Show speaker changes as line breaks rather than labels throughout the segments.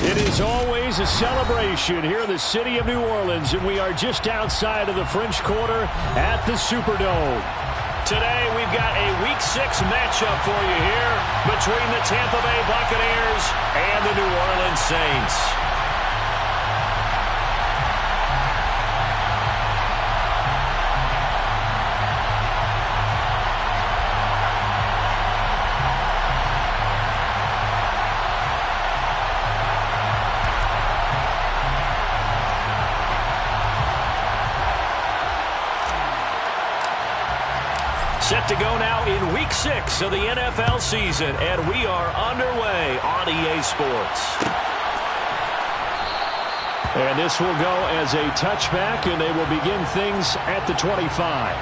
It is always a celebration here in the city of New Orleans, and we are just outside of the French Quarter at the Superdome. Today, we've got a Week 6 matchup for you here between the Tampa Bay Buccaneers and the New Orleans Saints. Set to go now in Week 6 of the NFL season, and we are underway on EA Sports. And this will go as a touchback, and they will begin things at the 25.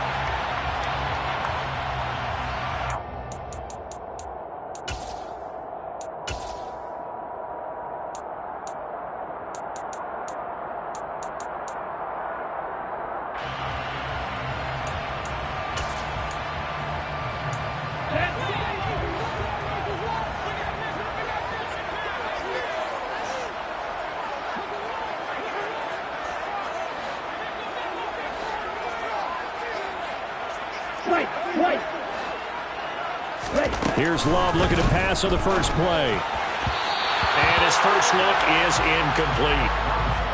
Here's Love looking to pass on the first play. And his first look is incomplete.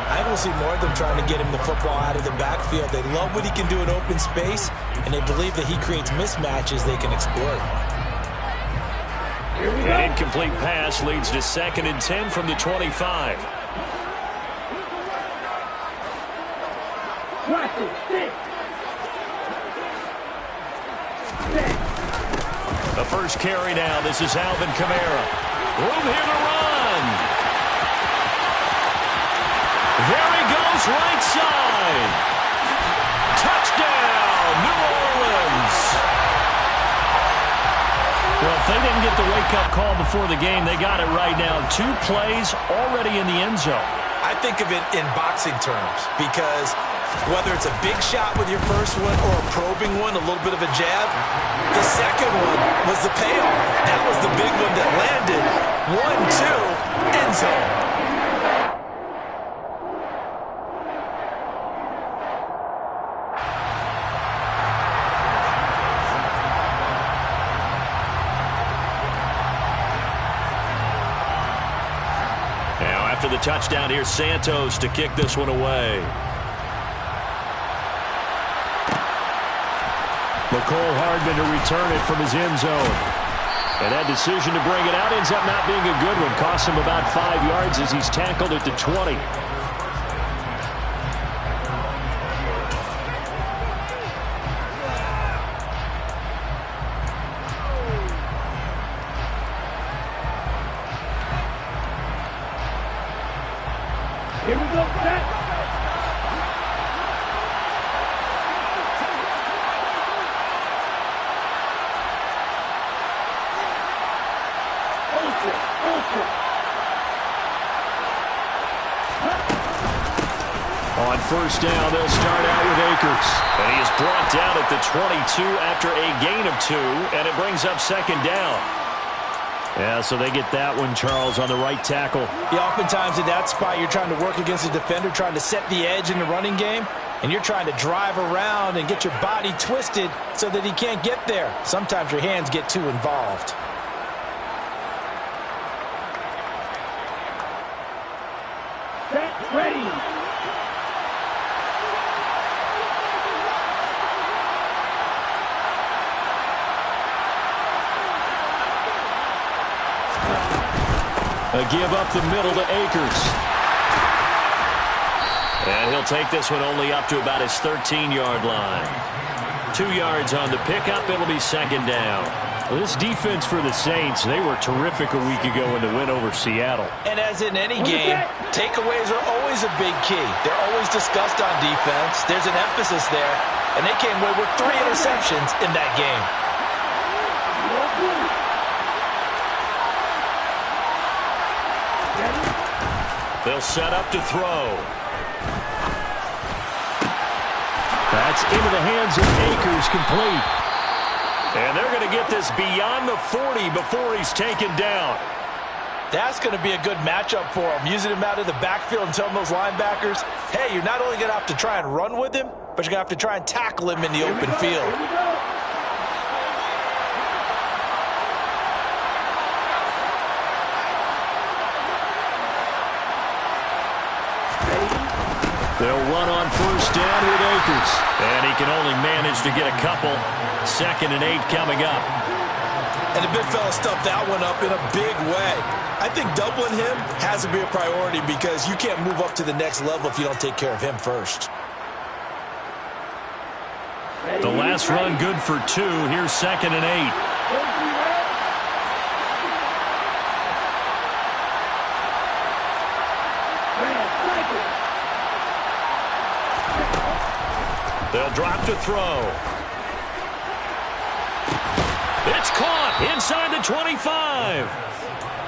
I don't see more of them trying to get him the football out of the backfield. They love what he can do in open space, and they believe that he creates mismatches they can exploit.
An incomplete pass leads to 2nd and 10 from the 25. The first carry now. This is Alvin Kamara. Room here to run. There he goes, right side. Touchdown, New Orleans. Well, if they didn't get the wake-up call before the game, they got it right now. 2 plays already in the end zone.
I think of it in boxing terms because whether it's a big shot with your first one or a probing one, a little bit of a jab, the second one was the payoff. That was the big one that landed. 1-2, end zone.
Now after the touchdown, here's Santos to kick this one away. McCole Hardman to return it from his end zone. And that decision to bring it out ends up not being a good one. Costs him about 5 yards as he's tackled at the 20.
Here we go, set.
On first down, they'll start out with Akers. And he is brought down at the 22 after a gain of 2, and it brings up 2nd down. Yeah, so they get that one, Charles, on the right tackle.
Yeah, oftentimes in that spot, you're trying to work against a defender, trying to set the edge in the running game, and you're trying to drive around and get your body twisted so that he can't get there. Sometimes your hands get too involved.
Set, ready.
A give up the middle to Akers. And he'll take this one only up to about his 13-yard line. 2 yards on the pickup. It'll be 2nd down. Well, this defense for the Saints, they were terrific a week ago in the win over Seattle.
And as in any game, takeaways are always a big key. They're always discussed on defense. There's an emphasis there. And they came away with 3 interceptions in that game.
They'll set up to throw. That's into the hands of Akers, complete. And they're going to get this beyond the 40 before he's taken down.
That's going to be a good matchup for him, using him out of the backfield and telling those linebackers, hey, you're not only going to have to try and run with him, but you're going to have to try and tackle him in the open field.
They'll run on first down with Akers. And he can only manage to get a couple. 2nd and 8 coming up.
And the big fella stuffed that one up in a big way. I think doubling him has to be a priority because you can't move up to the next level if you don't take care of him first.
The last run good for 2. Here's 2nd and 8. They'll drop to throw. It's caught inside the 25.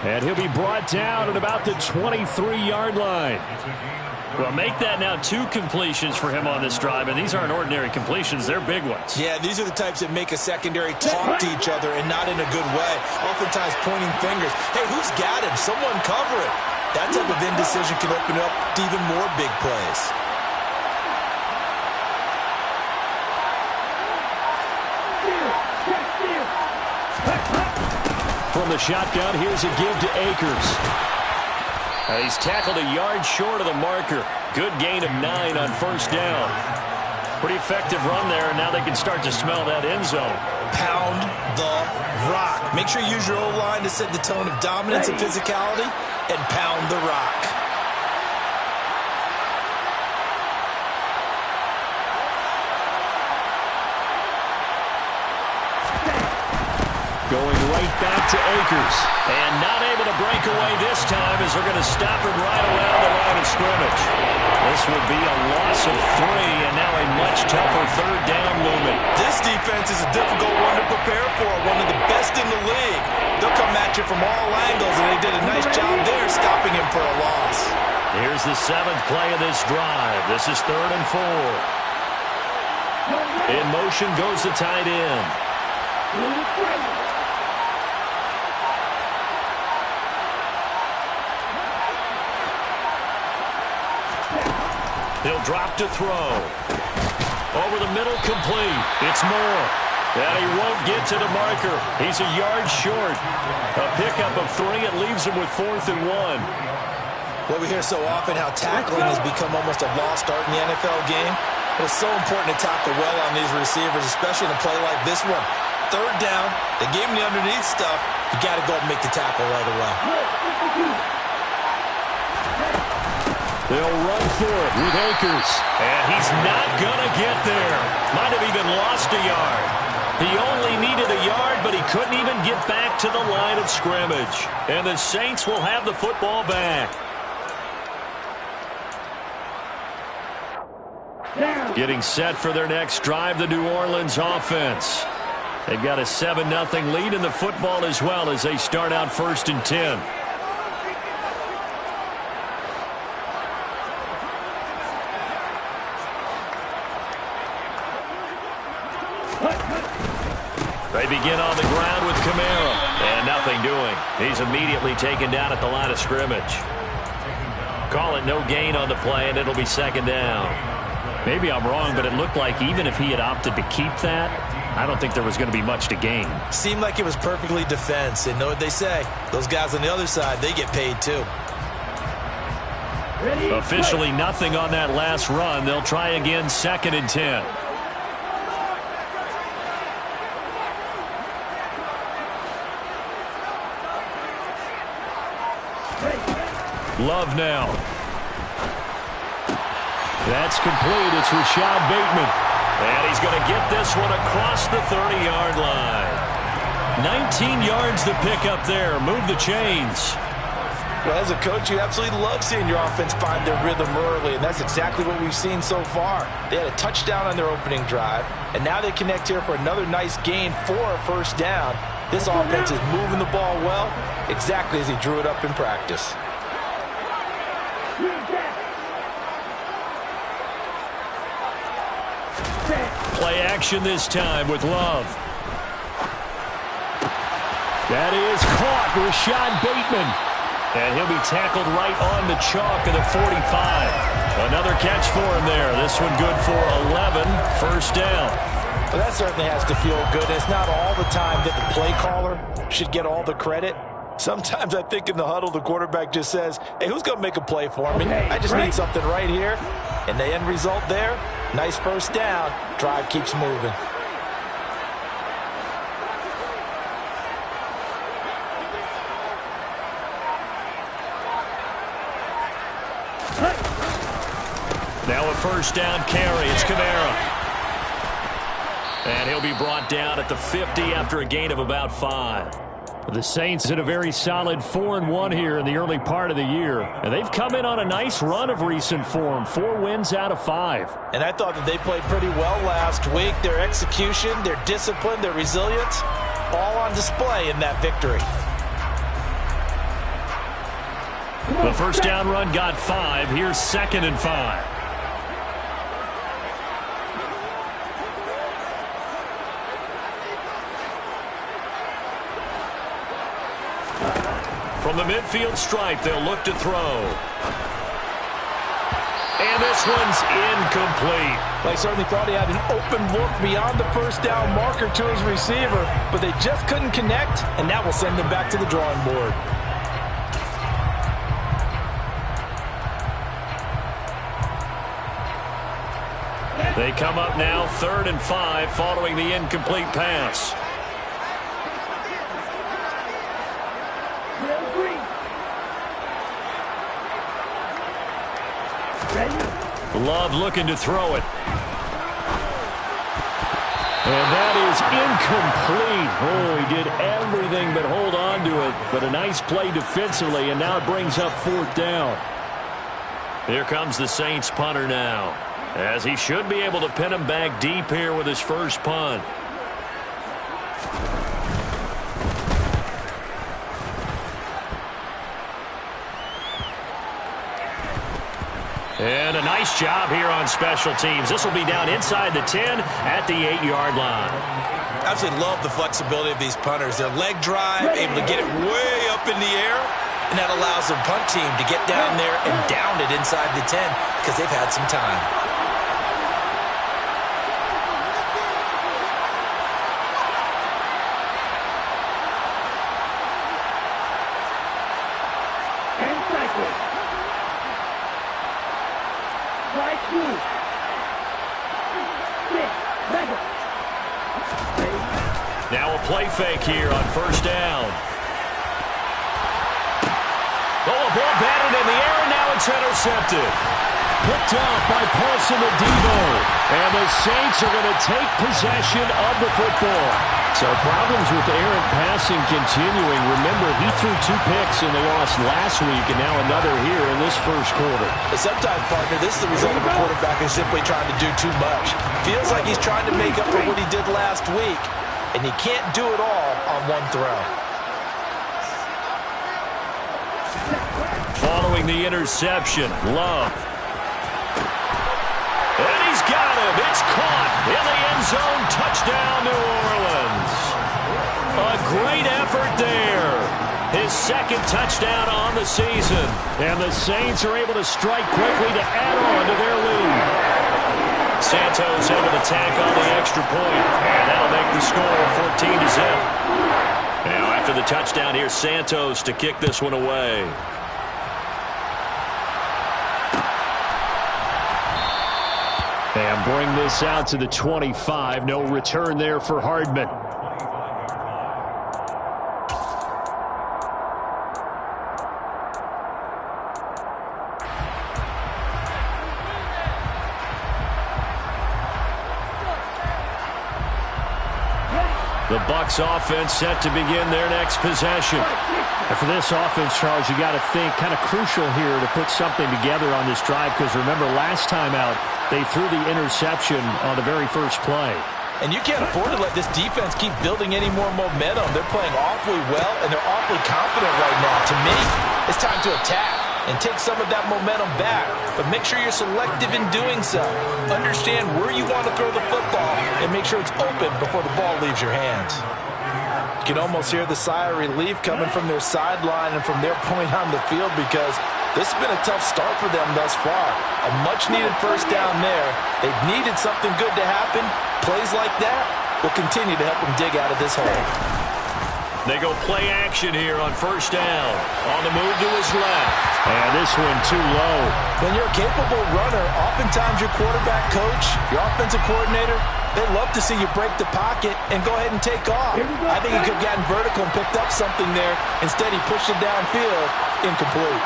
And he'll be brought down at about the 23-yard line. Well, make that now 2 completions for him on this drive, and these aren't ordinary completions. They're big ones.
Yeah, these are the types that make a secondary talk to each other and not in a good way, oftentimes pointing fingers. Hey, who's got him? Someone cover it. That type of indecision can open up to even more big plays.
From the shotgun, here's a give to Akers. And he's tackled a yard short of the marker. Good gain of 9 on first down. Pretty effective run there, and now they can start to smell that end zone.
Pound the rock. Make sure you use your O-line to set the tone of dominance and physicality, and pound the rock.
Going right back to Akers. And not able to break away this time as they're going to stop him right around the line of scrimmage. This will be a loss of 3, and now a much tougher 3rd down looming.
This defense is a difficult one to prepare for, one of the best in the league. They'll come at you from all angles, and they did a nice job there stopping him for a loss.
Here's the 7th play of this drive. This is 3rd and 4. In motion goes the tight end. He'll drop to throw. Over the middle, complete. It's Moore. And he won't get to the marker. He's a yard short. A pickup of 3. It leaves him with 4th and 1.
Well, we hear so often how tackling has become almost a lost art in the NFL game. But it's so important to tackle well on these receivers, especially in a play like this one. 3rd down, they gave him the underneath stuff. You got to go and make the tackle right away.
They'll run for it with Akers. And he's not going to get there. Might have even lost a yard. He only needed a yard, but he couldn't even get back to the line of scrimmage. And the Saints will have the football back. Getting set for their next drive, the New Orleans offense. They've got a 7-0 lead in the football as well as they start out 1st and 10. They begin on the ground with Kamara. And nothing doing. He's immediately taken down at the line of scrimmage. Call it no gain on the play, and it'll be 2nd down. Maybe I'm wrong, but it looked like even if he had opted to keep that, I don't think there was going to be much to gain.
Seemed like it was perfectly defense. And know what they say? Those guys on the other side, they get paid too.
Officially nothing on that last run. They'll try again 2nd and 10. Love now. That's complete. It's Rashad Bateman. And he's going to get this one across the 30-yard line. 19 yards to pick up there. Move the chains.
Well, as a coach, you absolutely love seeing your offense find their rhythm early, and that's exactly what we've seen so far. They had a touchdown on their opening drive, and now they connect here for another nice gain for a 1st down. This offense is moving the ball well, exactly as he drew it up in practice.
Play action this time with Love. That is caught. Rashad Bateman. And he'll be tackled right on the chalk of the 45. Another catch for him there. This one good for 11. First down.
Well, that certainly has to feel good. It's not all the time that the play caller should get all the credit. Sometimes I think in the huddle, the quarterback just says, hey, who's going to make a play for me? I just need something right here. And the end result there, nice first down. Drive keeps moving.
Now a first down carry. It's Kamara. And he'll be brought down at the 50 after a gain of about 5. The Saints had a very solid 4-1 here in the early part of the year. And they've come in on a nice run of recent form. 4 wins out of 5.
And I thought that they played pretty well last week. Their execution, their discipline, their resilience, all on display in that victory.
The first down run got 5. Here's 2nd and 5. From the midfield stripe, they'll look to throw. And this one's incomplete.
Well, I certainly thought he had an open look beyond the first down marker to his receiver, but they just couldn't connect, and that will send them back to the drawing board.
They come up now 3rd and 5 following the incomplete pass. Love looking to throw it. And that is incomplete. Oh, he did everything but hold on to it. But a nice play defensively, and now it brings up 4th down. Here comes the Saints punter now, as he should be able to pin him back deep here with his first punt. And a nice job here on special teams. This will be down inside the 10 at the 8-yard line.
I absolutely love the flexibility of these punters. Their leg drive, able to get it way up in the air, and that allows their punt team to get down there and down it inside the 10 because they've had some time.
Now a play fake here on first down. Oh, a ball batted in the air, and now it's intercepted. Picked off by Paulson Adebo. And the Saints are going to take possession of the football. So problems with errant passing continuing. Remember, he threw 2 picks in the loss last week, and now another here in this first quarter.
Sometimes, partner, this is the result of a quarterback who's simply trying to do too much. Feels like he's trying to make up for what he did last week, and he can't do it all on one throw.
Following the interception, Love. And he's got him. It's caught in the end zone. Touchdown, New Orleans. A great effort there. His 2nd touchdown on the season. And the Saints are able to strike quickly to add on to their lead. Santos able to tack on the extra point. And that'll make the score 14-0. Now after the touchdown, here's Santos to kick this one away. And bring this out to the 25. No return there for Hardman. The Bucs offense set to begin their next possession. And for this offense, Charles, you got to think kind of crucial here to put something together on this drive, because remember last time out they threw the interception on the very first play.
And you can't afford to let this defense keep building any more momentum. They're playing awfully well, and they're awfully confident right now. To me, it's time to attack and take some of that momentum back. But make sure you're selective in doing so. Understand where you want to throw the football and make sure it's open before the ball leaves your hands. can almost hear the sigh of relief coming from their sideline and from their point on the field, because this has been a tough start for them thus far. A much-needed first down there. They've needed something good to happen. Plays like that will continue to help them dig out of this hole.
They go play action here on first down. On the move to his left. And this one too low.
When you're a capable runner, oftentimes your quarterback coach, your offensive coordinator, they love to see you break the pocket and go ahead and take off. I think he could have gotten vertical and picked up something there. Instead, he pushed it downfield. Incomplete.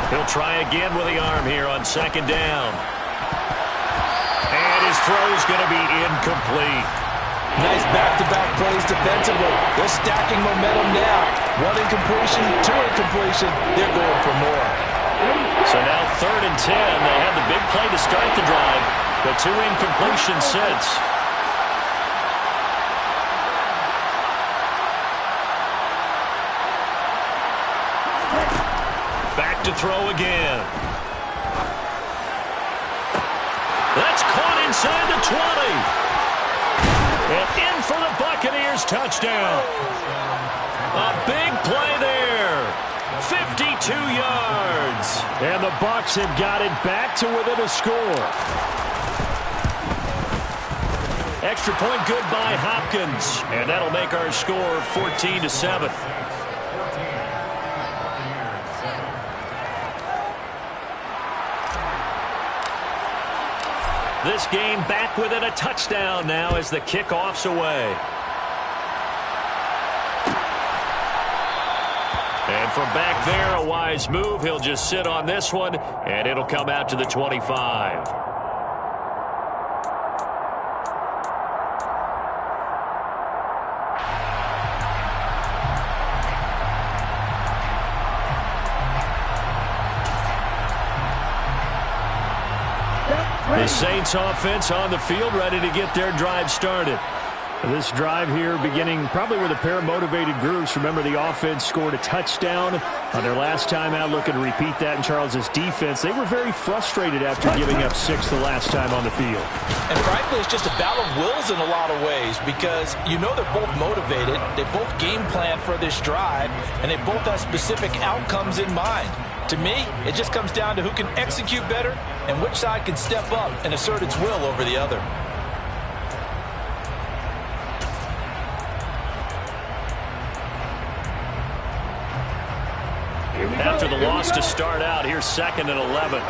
He'll try again with the arm here on second down. And his throw's going to be incomplete.
Nice back-to-back plays defensively. They're stacking momentum now. One incompletion, two incompletion. They're going for more.
So now 3rd and 10. They had the big play to start the drive, but 2 incompletions since. Back to throw again. That's caught inside the 20. And in for the Buccaneers touchdown. A big play there. 52 yards. And the Bucs have got it back to within a score. Extra point good by Hopkins. And that'll make our score 14-7. This game back within a touchdown now as the kickoff's away. And from back there, a wise move. He'll just sit on this one, and it'll come out to the 25. The Saints offense on the field, ready to get their drive started. This drive here beginning probably with a pair of motivated groups. Remember, the offense scored a touchdown on their last time out. Looking to repeat that in Charles's defense. They were very frustrated after giving up 6 the last time on the field.
And frankly, it's just a battle of wills in a lot of ways, because you know they're both motivated. They both game plan for this drive, and they both have specific outcomes in mind. To me, it just comes down to who can execute better and which side can step up and assert its will over the other.
After the loss to start out, here's 2nd and 11.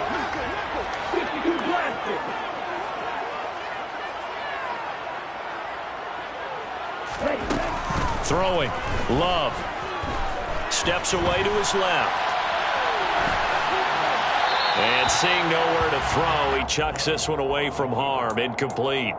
Throwing. Love. Steps away to his left. And seeing nowhere to throw, he chucks this one away from harm. Incomplete.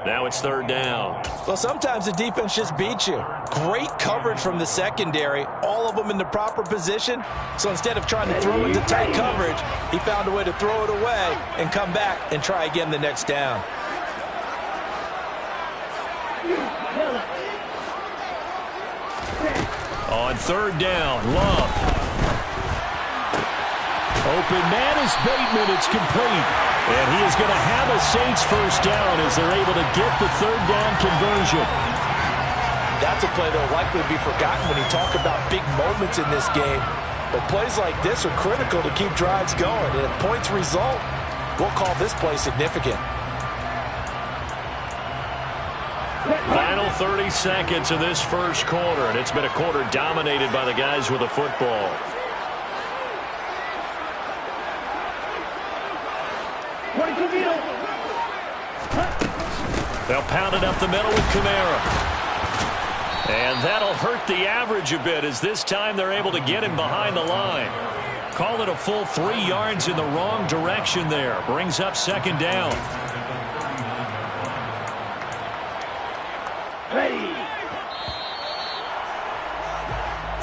Now it's 3rd down.
Well, sometimes the defense just beats you. Great coverage from the secondary, all of them in the proper position. So instead of trying to throw into tight coverage, he found a way to throw it away and come back and try again the next down.
On 3rd down, Love. Open man is Bateman. It's complete. And he is going to have a Saints first down as they're able to get the 3rd down conversion.
That's a play that will likely be forgotten when you talk about big moments in this game. But plays like this are critical to keep drives going. And if points result, we'll call this play significant.
Final 30 seconds of this first quarter, and it's been a quarter dominated by the guys with the football. They'll pound it up the middle with Kamara. And that'll hurt the average a bit, as this time they're able to get him behind the line. Call it a full 3 yards in the wrong direction there. Brings up 2nd down.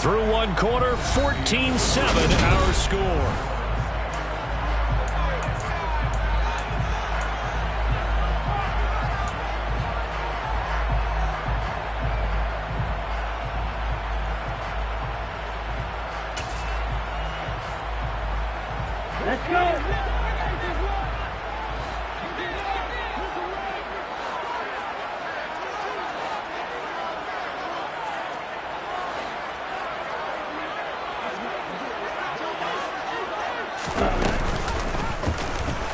Through one quarter, 14-7 our score.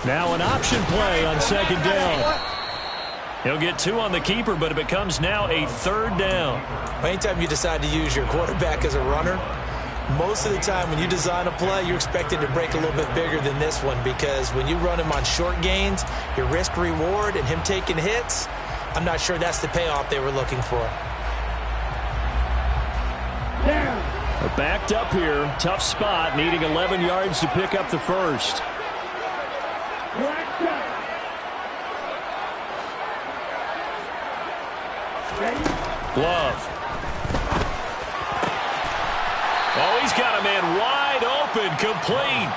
Now an option play on second down. He'll get 2 on the keeper, but it becomes now a 3rd down.
Anytime you decide to use your quarterback as a runner, most of the time when you design a play, you're expecting to break a little bit bigger than this one, because when you run him on short gains, your risk-reward and him taking hits, I'm not sure that's the payoff they were looking for.
They're backed up here. Tough spot, needing 11 yards to pick up the first. Love. Oh, he's got a man wide open, complete.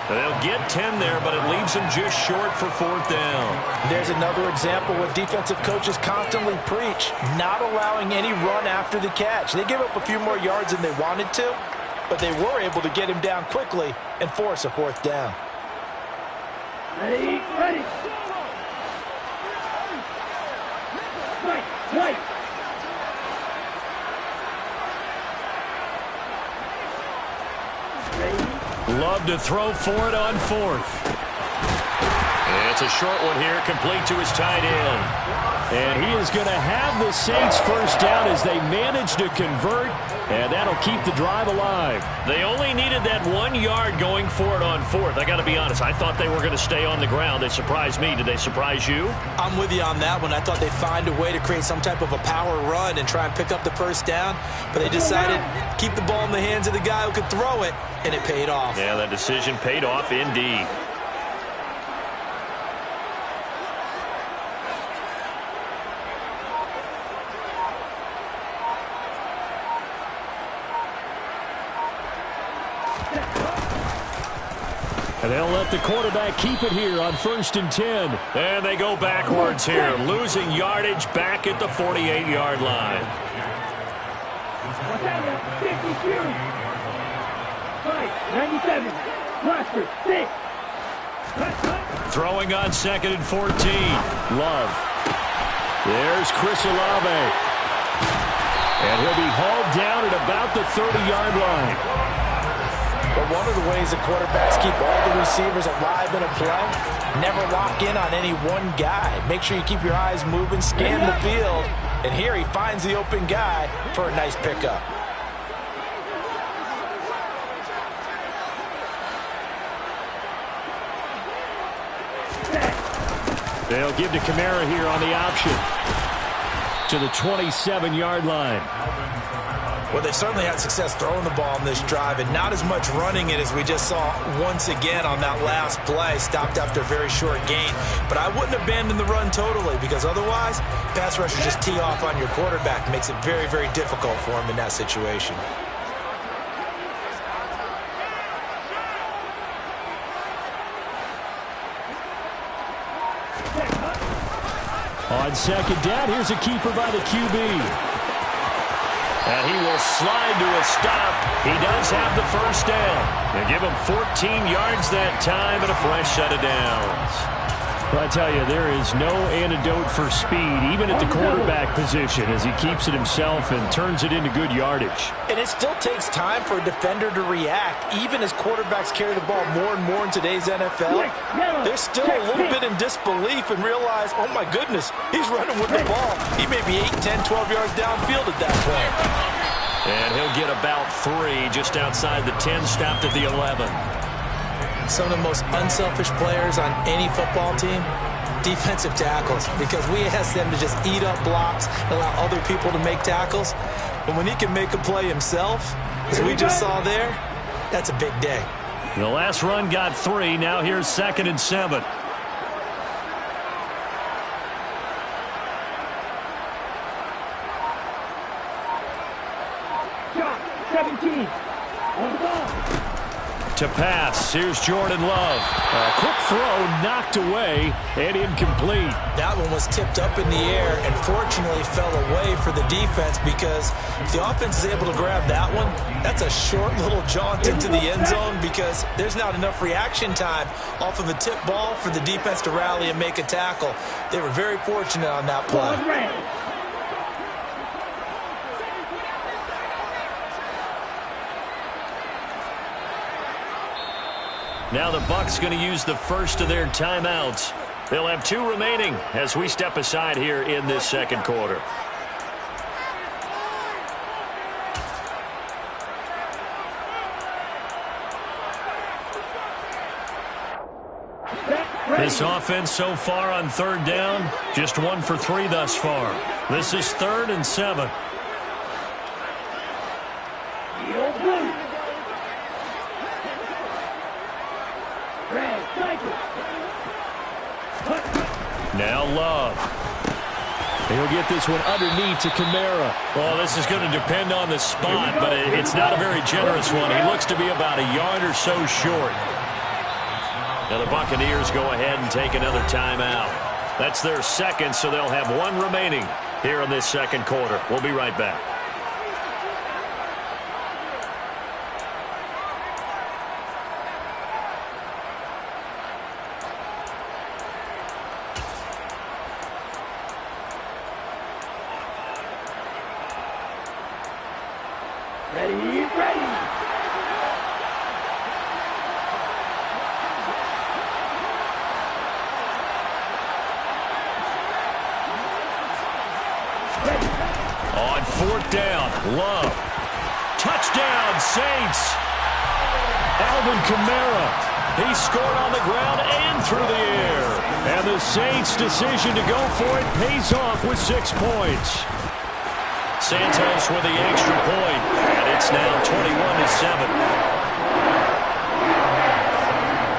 They'll get 10 there, but it leaves him just short for 4th down.
There's another example what defensive coaches constantly preach, not allowing any run after the catch. They gave up a few more yards than they wanted to, but they were able to get him down quickly and force a 4th down.
Ready. Right.
Love to throw for it on 4th. And it's a short one here, complete to his tight end. And he is going to have the Saints first down as they manage to convert, and that'll keep the drive alive. They only needed that 1 yard going for it on 4th. I got to be honest, I thought they were going to stay on the ground. They surprised me. Did they surprise you?
I'm with you on that one. I thought they'd find a way to create some type of a power run and try and pick up the first down, but they decided to keep the ball in the hands of the guy who could throw it, and it paid off.
Yeah, that decision paid off indeed. And they'll let the quarterback keep it here on 1st and 10. And they go backwards here, losing yardage back at the 48-yard line.
97. Roster 6.
Throwing on 2nd and 14. Love. There's Chris Olave. And he'll be hauled down at about the 30-yard line.
But one of the ways the quarterbacks keep all the receivers alive in a play, never lock in on any one guy. Make sure you keep your eyes moving, scan the field, and here he finds the open guy for a nice pickup.
They'll give to Kamara here on the option to the 27-yard line.
Well, they certainly had success throwing the ball in this drive, and not as much running it as we just saw once again on that last play, stopped after a very short gain. But I wouldn't abandon the run totally, because otherwise, pass rushers just tee off on your quarterback. Makes it very, very difficult for him in that situation.
On 2nd down, here's a keeper by the QB. And he will slide to a stop. He does have the first down. They give him 14 yards that time and a fresh set of downs. Well, I tell you, there is no antidote for speed, even at the quarterback position, as he keeps it himself and turns it into good yardage.
And it still takes time for a defender to react, even as quarterbacks carry the ball more and more in today's NFL. They're still a little bit in disbelief and realize, oh my goodness, he's running with the ball. He may be 8, 10, 12 yards downfield at that point.
And he'll get about 3 just outside the 10, stopped at the 11.
Some of the most unselfish players on any football team, defensive tackles, because we ask them to just eat up blocks and allow other people to make tackles. But when he can make a play himself, as we just saw there, that's a big day.
The last run got 3. Now here's 2nd and 7.
Shot 17. On the ball.
To pass, here's Jordan Love. A quick throw knocked away and incomplete.
That one was tipped up in the air and fortunately fell away for the defense, because if the offense is able to grab that one, that's a short little jaunt into the end zone, because there's not enough reaction time off of a tip ball for the defense to rally and make a tackle. They were very fortunate on that play.
Now the Bucs going to use the first of their timeouts. They'll have 2 remaining as we step aside here in this second quarter. This offense so far on 3rd down, just 1 for 3 thus far. This is 3rd and 7. Now Love. He'll get this one underneath to Kamara. Well, this is going to depend on the spot, but it's not a very generous one. He looks to be about a yard or so short. Now the Buccaneers go ahead and take another timeout. That's their second, so they'll have 1 remaining here in this second quarter. We'll be right back. On 4th down, Love. Touchdown, Saints. Alvin Kamara. He scored on the ground and through the air. And the Saints' decision to go for it pays off with 6 points. Santos with the extra point, and it's now 21-7.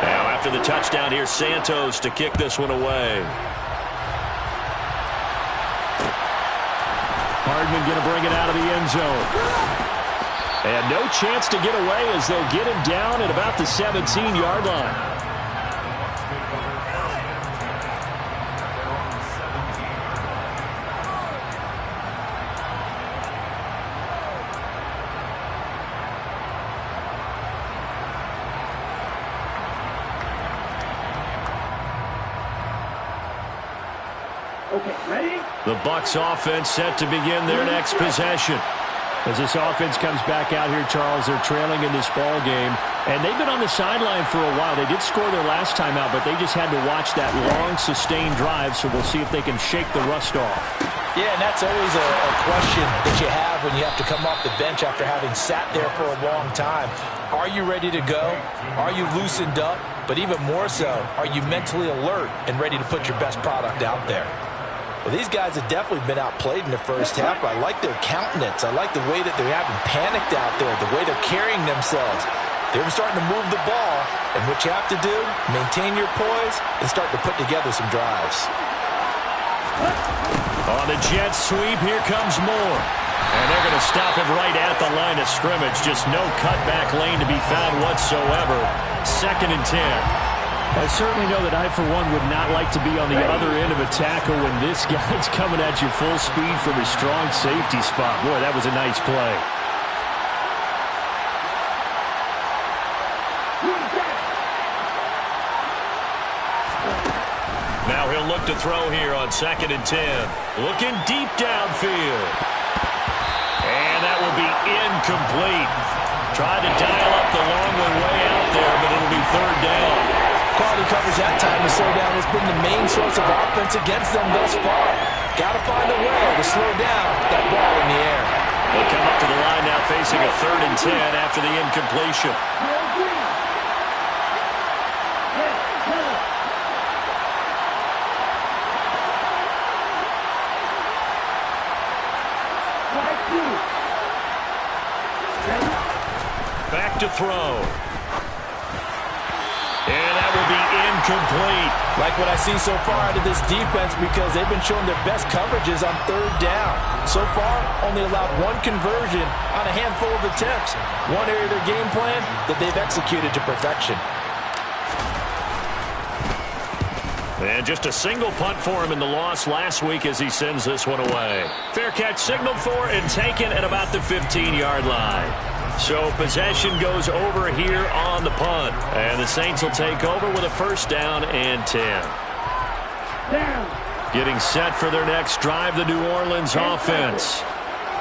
Now after the touchdown, here's Santos to kick this one away. Hardman going to bring it out of the end zone. And no chance to get away as they'll get him down at about the 17-yard line. The Bucs offense set to begin their next possession. As this offense comes back out here, Charles, they're trailing in this ball game. And they've been on the sideline for a while. They did score their last time out, but they just had to watch that long, sustained drive. So we'll see if they can shake the rust off.
Yeah, and that's always a question that you have when you have to come off the bench after having sat there for a long time. Are you ready to go? Are you loosened up? But even more so, are you mentally alert and ready to put your best product out there? Well, these guys have definitely been outplayed in the first half. I like their countenance. I like the way that they're having panicked out there, the way they're carrying themselves. They're starting to move the ball, and what you have to do, maintain your poise and start to put together some drives.
On the jet sweep, here comes Moore. And they're going to stop him right at the line of scrimmage. Just no cutback lane to be found whatsoever. 2nd and 10. I certainly know that I, for one, would not like to be on the other end of a tackle when this guy's coming at you full speed from his strong safety spot. Boy, that was a nice play. Now he'll look to throw here on 2nd and 10. Looking deep downfield. And that will be incomplete. Tried to dial up the long way out there, but it'll be 3rd down.
Quality coverage that time to slow down has been the main source of offense against them thus far. Got to find a way to slow down that ball in the air.
They'll come up to the line now facing a 3rd and 10 after the incompletion. Back to throw. And that will be incomplete.
Like what I see so far out of this defense because they've been showing their best coverages on 3rd down. So far, only allowed 1 conversion on a handful of attempts. One area of their game plan that they've executed to perfection.
And just a single punt for him in the loss last week as he sends this one away. Fair catch signaled for and taken at about the 15-yard line. So possession goes over here on the punt. And the Saints will take over with a 1st down and 10. Getting set for their next drive, the New Orleans offense.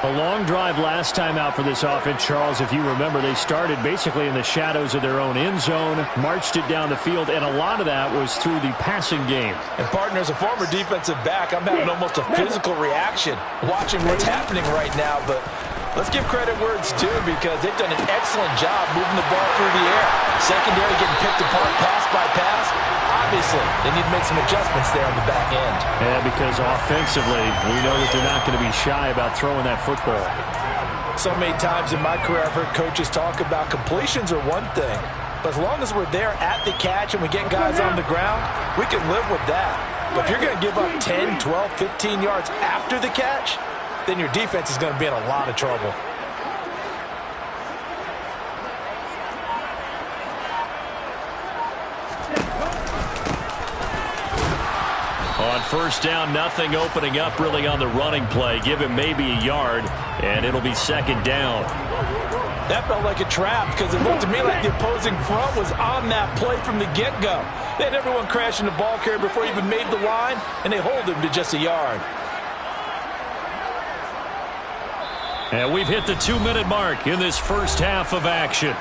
A long drive last time out for this offense, Charles. If you remember, they started basically in the shadows of their own end zone, marched it down the field, and a lot of that was through the passing game.
And, partner, as a former defensive back, I'm having almost a physical reaction watching what's happening right now. But let's give credit where it's due, because they've done an excellent job moving the ball through the air. Secondary getting picked apart pass by pass. Obviously, they need to make some adjustments there on the back end.
Yeah, because offensively, we know that they're not going to be shy about throwing that football.
So many times in my career, I've heard coaches talk about completions are one thing, but as long as we're there at the catch and we get guys on the ground, we can live with that. But if you're going to give up 10, 12, 15 yards after the catch, then your defense is going to be in a lot of trouble.
On first down, nothing opening up really on the running play. Give him maybe a yard, and it'll be second down.
That felt like a trap, because it looked to me like the opposing front was on that play from the get-go. They had everyone crashing the ball carrier before he even made the line, and they hold him to just a yard.
And we've hit the 2-minute mark in this first half of action.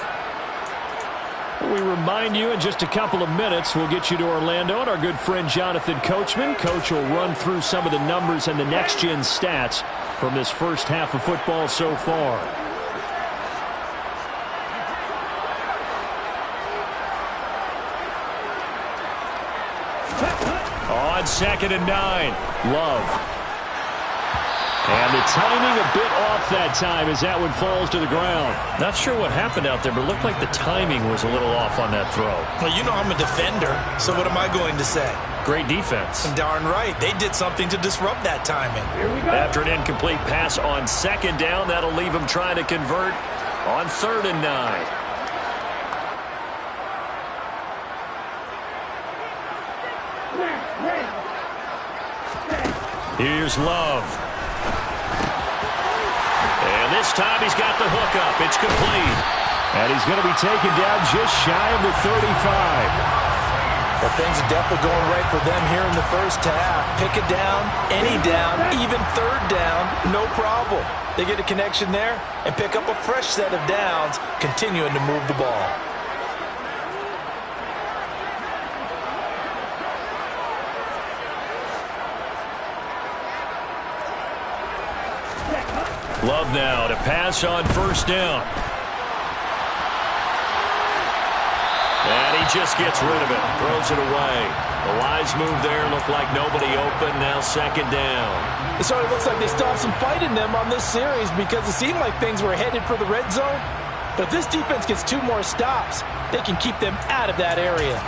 We remind you in just a couple of minutes, we'll get you to Orlando and our good friend Jonathan Coachman. Coach will run through some of the numbers and the next-gen stats from this first half of football so far. On 2nd and 9, Love. And the timing a bit off that time as that one falls to the ground. Not sure what happened out there, but it looked like the timing was a little off on that throw.
Well, you know I'm a defender, so what am I going to say?
Great defense.
Darn right. They did something to disrupt that timing.
After an incomplete pass on 2nd down, that'll leave them trying to convert on 3rd and 9. Here's Love. And this time he's got the hook up. It's complete. And he's going to be taken down just shy of the 35.
Well, things are definitely going right for them here in the first half. Pick it down, any down, even 3rd down, no problem. They get a connection there and pick up a fresh set of downs, continuing to move the ball.
Love now to pass on 1st down. And he just gets rid of it, throws it away. The wise move there, looked like nobody open, now 2nd down.
It sort of looks like they still have some fight in them on this series, because it seemed like things were headed for the red zone. But if this defense gets 2 more stops, they can keep them out of that area.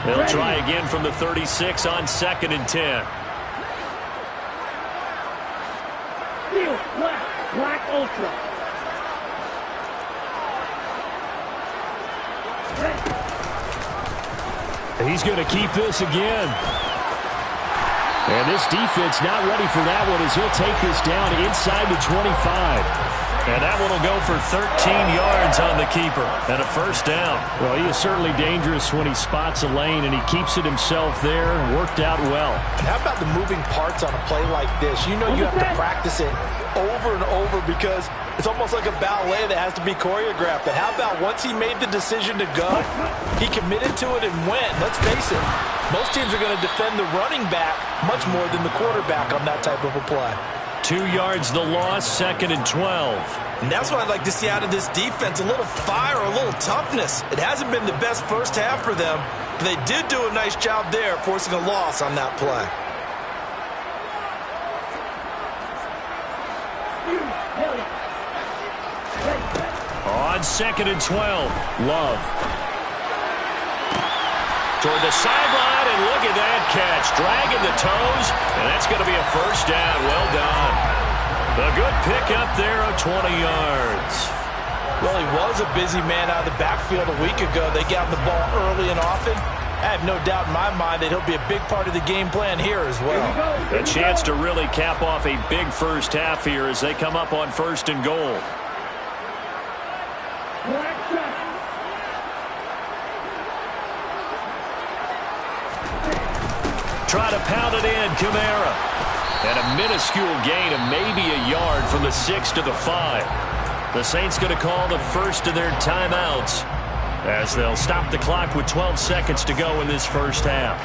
They'll try again from the 36 on 2nd and 10.
Black Ultra.
He's going to keep this again. And this defense not ready for that one as he'll take this down inside the 25. And that one will go for 13 yards on the keeper and a 1st down. Well, he is certainly dangerous when he spots a lane, and he keeps it himself there. Worked out well.
And how about the moving parts on a play like this? You know you have to practice it over and over, because it's almost like a ballet that has to be choreographed. But how about once he made the decision to go, he committed to it and went. Let's face it, most teams are going to defend the running back much more than the quarterback on that type of a play.
2 yards the loss, 2nd and 12.
And that's what I'd like to see out of this defense, a little fire, a little toughness. It hasn't been the best first half for them, but they did do a nice job there, forcing a loss on that play.
On 2nd and 12, Love. Toward the sideline, and look at that catch. Dragging the toes, and that's going to be a 1st down. Well done. A good pickup there of 20 yards.
Well, he was a busy man out of the backfield a week ago. They got the ball early and often. I have no doubt in my mind that he'll be a big part of the game plan here as well.
A chance to really cap off a big first half here as they come up on 1st and goal. try to pound it in. Kamara. And a minuscule gain of maybe a yard from the 6 to the 5. The Saints going to call the first of their timeouts as they'll stop the clock with 12 seconds to go in this first half.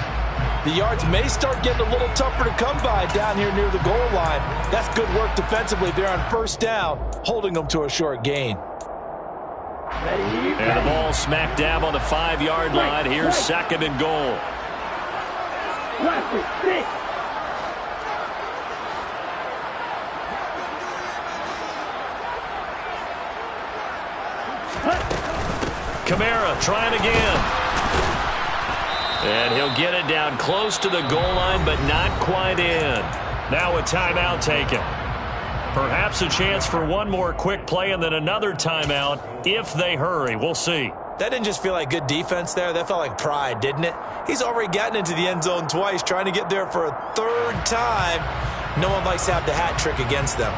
The yards may start getting a little tougher to come by down here near the goal line. That's good work defensively. They're on first down, holding them to a short gain.
And the ball smack dab on the 5-yard line. Here's second and goal. Kamara trying again. And he'll get it down close to the goal line, but not quite in. Now a timeout taken. Perhaps a chance for one more quick play and then another timeout if they hurry. We'll see.
That didn't just feel like good defense there. That felt like pride, didn't it? He's already gotten into the end zone twice, trying to get there for a third time. No one likes to have the hat trick against them.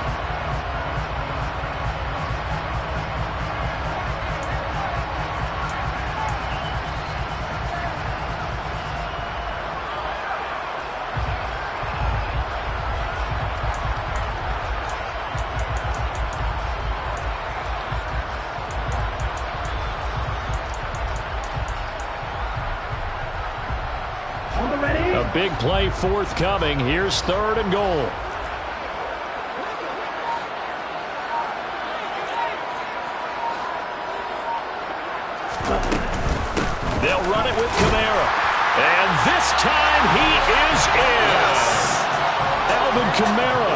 Big play forthcoming. Here's third and goal. They'll run it with Kamara. And this time he is in. Alvin Kamara.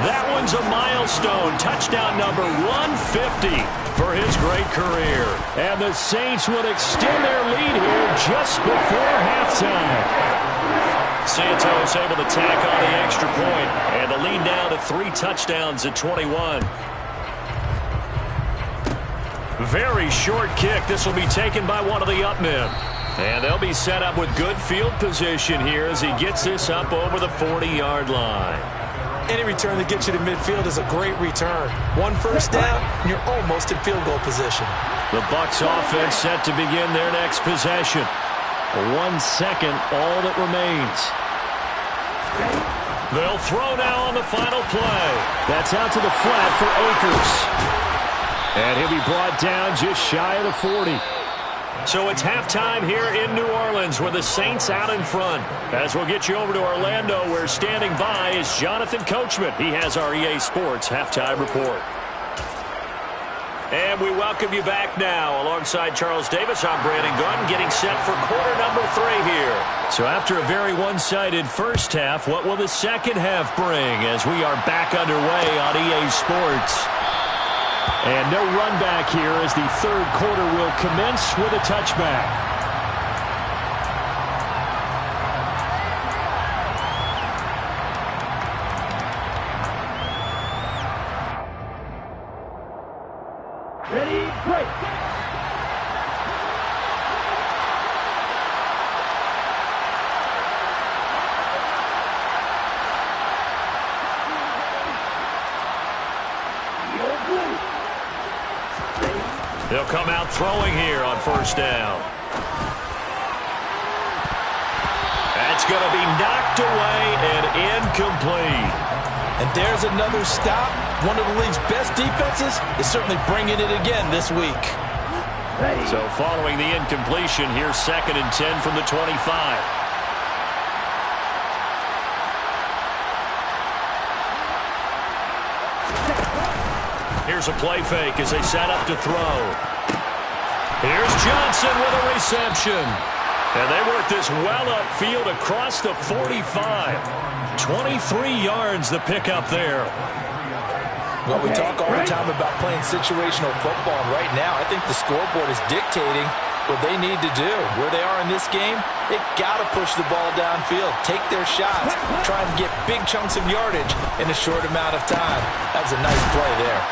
That one's a milestone. Touchdown number 150 for his great career. And the Saints will extend their lead here just before halftime. Santos able to tack on the extra point, and the lead now to 3 touchdowns at 21. Very short kick. This will be taken by one of the up men. And they'll be set up with good field position here as he gets this up over the 40-yard line.
Any return that gets you to midfield is a great return. One first down, and you're almost in field goal position.
The Bucs offense set to begin their next possession. 1 second, all that remains. They'll throw now on the final play. That's out to the flat for Akers. And he'll be brought down just shy of the 40. So it's halftime here in New Orleans with the Saints out in front. As we'll get you over to Orlando, where standing by is Jonathan Coachman. He has our EA Sports halftime report. And we welcome you back now. Alongside Charles Davis, I'm Brandon Gunn, getting set for quarter number 3 here. So after a very one-sided first half, what will the second half bring as we are back underway on EA Sports? And no run back here as the third quarter will commence with a touchback. They'll come out throwing here on first down. That's going to be knocked away and incomplete.
And there's another stop. One of the league's best defenses is certainly bringing it again this week.
So following the incompletion, here's second and 10 from the 25. Here's a play fake as they set up to throw. Here's Johnson with a reception. And they work this well upfield across the 45. 23 yards the pickup there.
Well, we talk all the time about playing situational football, and right now I think the scoreboard is dictating what they need to do. Where they are in this game, they've got to push the ball downfield, take their shots, try and get big chunks of yardage in a short amount of time. That was a nice play there.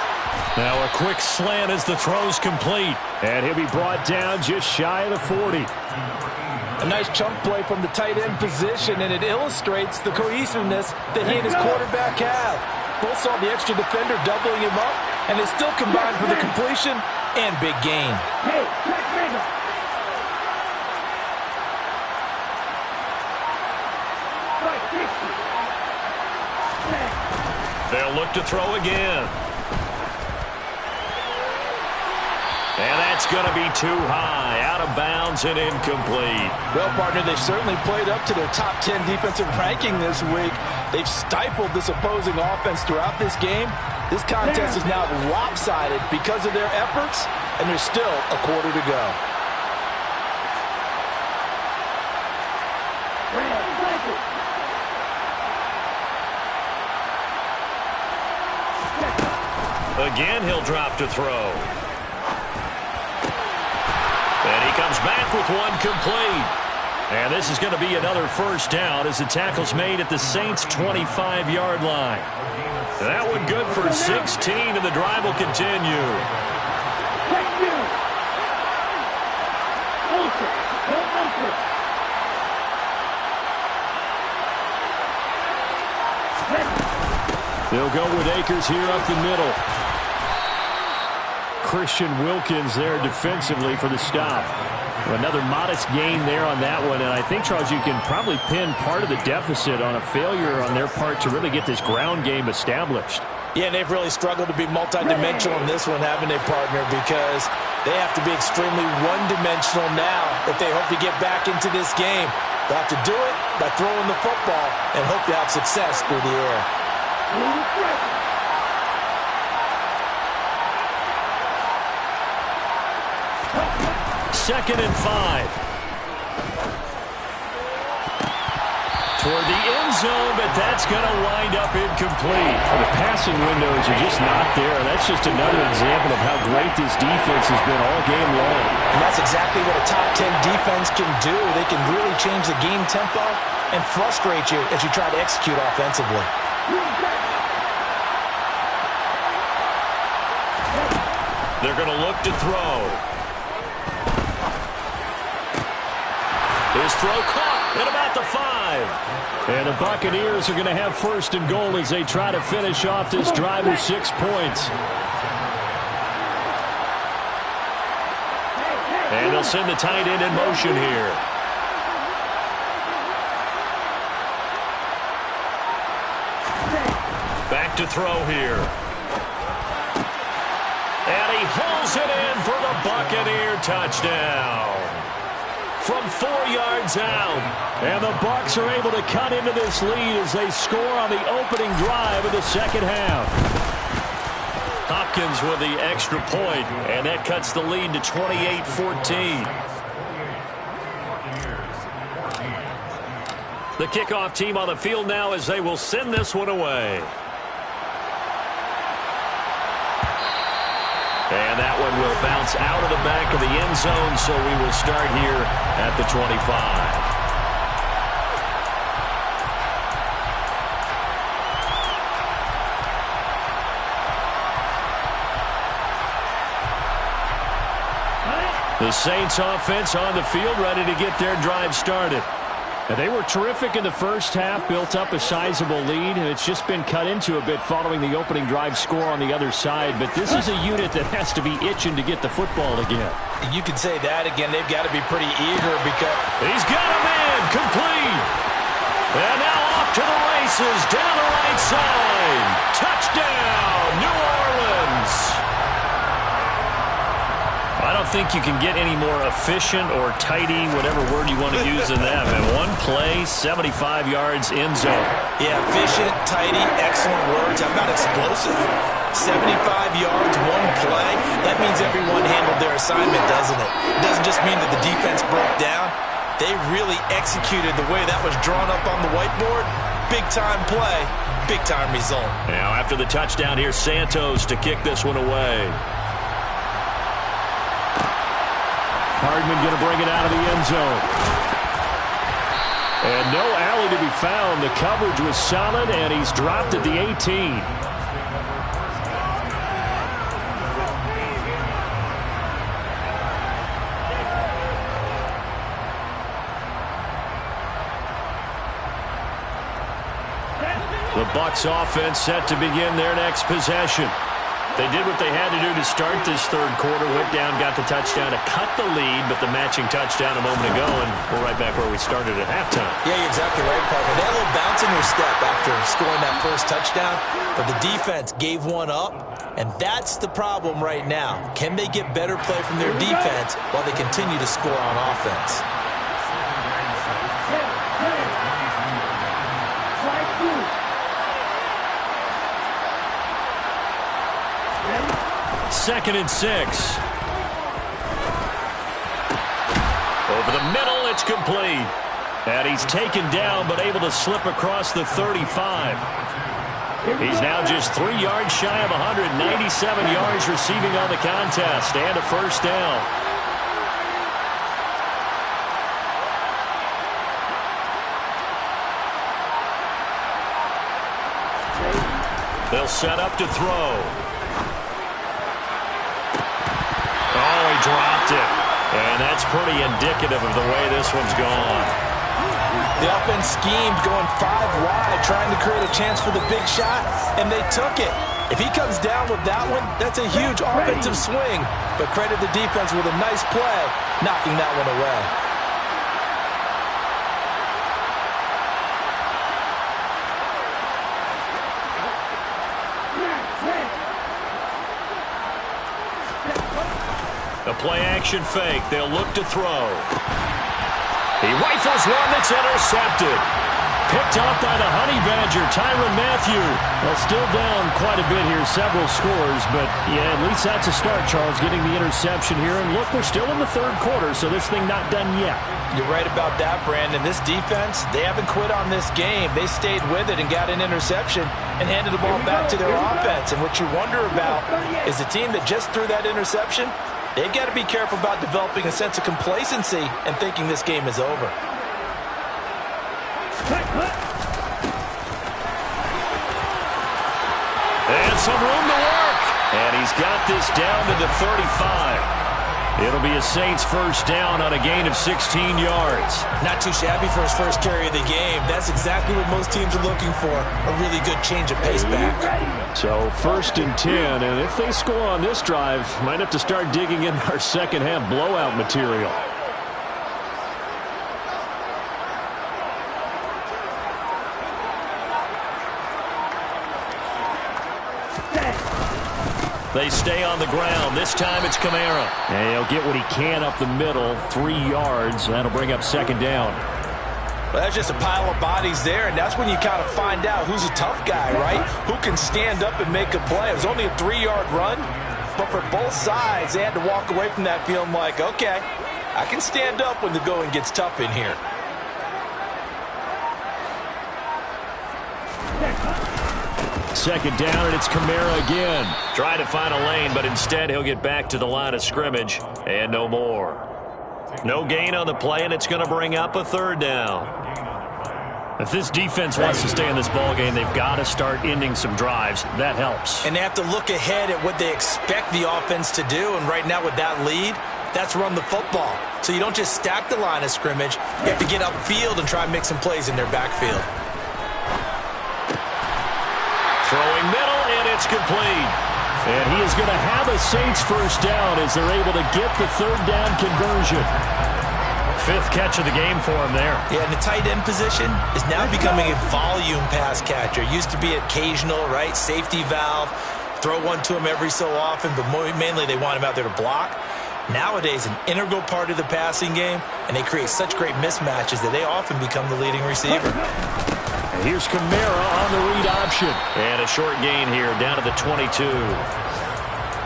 Now a quick slant as the throw's complete. And he'll be brought down just shy of the 40.
A nice chunk play from the tight end position, and it illustrates the cohesiveness that he and his quarterback have. Both saw the extra defender doubling him up, and they still combined for the completion and big gain.
They'll look to throw again. And that's going to be too high, out of bounds and incomplete.
Well, partner, they certainly played up to their top 10 defensive ranking this week. They've stifled this opposing offense throughout this game. This contest is now lopsided because of their efforts, and there's still a quarter to go.
Again, he'll drop to throw. And he comes back with one complete. And this is going to be another first down as the tackle's made at the Saints' 25-yard line. That one good for 16, and the drive will continue. They'll go with Akers here up the middle. Christian Wilkins there defensively for the stop. Another modest gain there on that one, and I think, Charles, you can probably pin part of the deficit on a failure on their part to really get this ground game established.
Yeah, and they've really struggled to be multidimensional in this one, haven't they, partner, because they have to be extremely one-dimensional now if they hope to get back into this game. They'll have to do it by throwing the football and hope to have success through the air.
Second and 5. Toward the end zone, but that's going to wind up incomplete. The passing windows are just not there. That's just another example of how great this defense has been all game long.
And that's exactly what a top 10 defense can do. They can really change the game tempo and frustrate you as you try to execute offensively.
They're going to look to throw. His throw caught at about the 5. And the Buccaneers are going to have first and goal as they try to finish off this drive with 6 points. And they'll send the tight end in motion here. Back to throw here. And he hauls it in for the Buccaneer touchdown. From 4 yards out. And the Bucs are able to cut into this lead as they score on the opening drive of the second half. Hopkins with the extra point, and that cuts the lead to 28-14. The kickoff team on the field now as they will send this one away. And that one will bounce out of the back of the end zone, so we will start here at the 25. The Saints offense on the field ready to get their drive started. And they were terrific in the first half, built up a sizable lead, and it's just been cut into a bit following the opening drive score on the other side. But this is a unit that has to be itching to get the football again.
You could say that again. They've got to be pretty eager because
he's got him in, complete. And now off to the races, down the right side. Touchdown, New Orleans. I don't think you can get any more efficient or tidy, whatever word you want to use than that. And one play, 75 yards, end zone.
Yeah, efficient, tidy, excellent words. How about explosive? 75 yards, one play. That means everyone handled their assignment, doesn't it? It doesn't just mean that the defense broke down. They really executed the way that was drawn up on the whiteboard. Big-time play, big-time result.
Now, after the touchdown, here's Santos to kick this one away. Hardman going to bring it out of the end zone. And no alley to be found. The coverage was solid, and he's dropped at the 18. The Bucs offense set to begin their next possession. They did what they had to do to start this third quarter. Went down, got the touchdown to cut the lead, but the matching touchdown a moment ago, and we're right back where we started at halftime.
Yeah, you're exactly right, partner. They had a little bounce in their step after scoring that first touchdown, but the defense gave one up, and that's the problem right now. Can they get better play from their defense while they continue to score on offense?
Second and 6. Over the middle, it's complete. And he's taken down, but able to slip across the 35. He's now just 3 yards shy of 197 yards receiving on the contest, and a first down. They'll set up to throw. Oh, he dropped it. And that's pretty indicative of the way this one's gone.
The offense schemed going 5 wide, trying to create a chance for the big shot, and they took it. If he comes down with that one, that's a huge offensive swing. But credit the defense with a nice play, knocking that one away.
A play-action fake. They'll look to throw. He rifles one that's intercepted. Picked off by the Honey Badger, Tyrann Mathieu. Well, still down quite a bit here, several scores, but yeah, at least that's a start, Charles, getting the interception here. And look, we're still in the third quarter, so this thing not done yet.
You're right about that, Brandon. This defense, they haven't quit on this game. They stayed with it and got an interception and handed the ball back to their offense. And what you wonder about is the team that just threw that interception, they've got to be careful about developing a sense of complacency and thinking this game is over.
And some room to work. And he's got this down to the 35. It'll be a Saints first down on a gain of 16 yards.
Not too shabby for his first carry of the game. That's exactly what most teams are looking for, a really good change of pace back.
So first and 10, and if they score on this drive, might have to start digging in our second half blowout material. They stay on the ground. This time it's Kamara. And he'll get what he can up the middle, 3 yards. That'll bring up second down.
Well, that's just a pile of bodies there, and that's when you kind of find out who's a tough guy, right? Who can stand up and make a play. It was only a 3-yard run, but for both sides, they had to walk away from that feeling like, okay, I can stand up when the going gets tough in here.
Second down, and it's Kamara again. Try to find a lane, but instead he'll get back to the line of scrimmage, and no more. No gain on the play, and it's going to bring up a third down. If this defense wants to stay in this ballgame, they've got to start ending some drives. That helps.
And they have to look ahead at what they expect the offense to do, and right now with that lead, that's run the football. So you don't just stack the line of scrimmage. You have to get upfield and try and make some plays in their backfield.
Throwing middle, and it's complete. And he is going to have a Saints first down as they're able to get the third down conversion. 5th catch of the game for him there.
Yeah, and the tight end position is now becoming a volume pass catcher. Used to be occasional, right? Safety valve. Throw one to him every so often, but mainly they want him out there to block. Nowadays, an integral part of the passing game, and they create such great mismatches that they often become the leading receiver.
Here's Kamara on the read option. And a short gain here down to the 22.